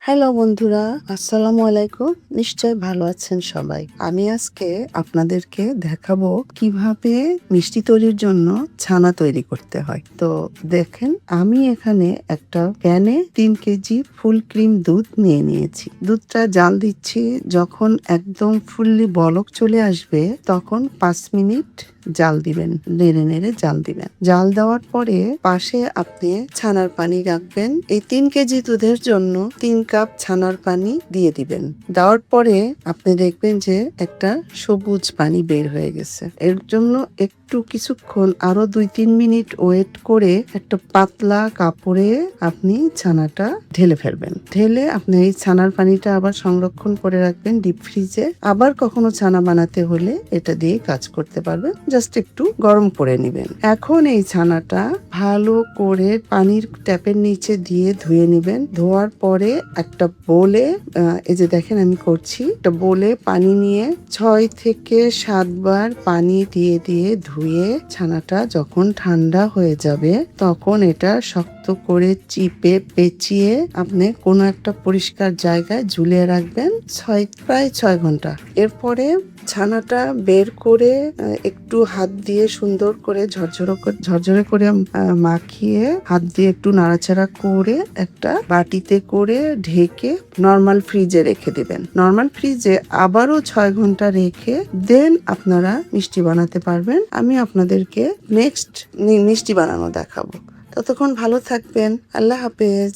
Hello বন্ধুরা, আসসালামু আলাইকুম। নিশ্চয় ভালো আছেন সবাই। আমি আজকে আপনাদেরকে দেখাবো কিভাবে মিষ্টি তৈরির জন্য ছানা তৈরি করতে হয়। তো দেখেন, আমি এখানে একটা প্যানে 3 কেজি ফুল ক্রিম দুধ নিয়ে নিয়েছি। দুধটা জাল দিচ্ছি, যখন একদম ফুললি বলক চলে আসবে তখন 5 মিনিট জাল দিবেন, নেড়ে নেড়ে জাল দিবেন। জাল দেওয়ার পরে পাশে আপনি ছানার পানি রাখবেন। এই 3 কেজি দুধের জন্য 3 কাপ ছানার পানি দিয়ে দিবেন। দেওয়ার পরে আপনি দেখবেন যে একটা সবুজ পানি বের হয়ে গেছে। এর জন্য একটু কিছুক্ষণ আরো 2-3 মিনিট ওয়েট করে একটা পাতলা কাপড়ে আপনি ছানাটা ঢেলে ফেলবেন। ঢেলে আপনি এই ছানার পানিটা আবার সংরক্ষণ করে রাখবেন ডিপ ফ্রিজে। আবার কখনো ছানা বানাতে হলে এটা দিয়ে কাজ করতে পারবেন। জাস্ট একটু গরম করে নেবেন। এখন এই ছানাটা ভালো করে পানির ট্যাপের নিচে দিয়ে ধুয়ে নেবেন। ধোয়ার পরে একটা বোলে, এই যে দেখেন আমি করছি, একটা বোলে পানি নিয়ে 6 থেকে 7 বার পানি দিয়ে দিয়ে ধুয়ে ছানাটা যখন ঠান্ডা হয়ে যাবে তখন এটা শক্ত করে চিপে পেঁচিয়ে আপনি কোনো একটা পরিষ্কার জায়গায় ঝুলিয়ে রাখবেন প্রায় 6 ঘন্টা। এরপরে ছানাটা বের করে একটু হাত দিয়ে সুন্দর করে ঝরঝরে করে মাখিয়ে হাত দিয়ে একটু নাড়াচাড়া করে একটা বাটিতে করে ঢেকে নরমাল ফ্রিজে রেখে দিবেন। নরমাল ফ্রিজে আবারও 6 ঘন্টা রেখে দেন আপনারা মিষ্টি বানাতে পারবেন। আমি আপনাদেরকে নেক্সট মিষ্টি বানানো দেখাবো। ততক্ষণ ভালো থাকবেন। আল্লাহ হাফেজ।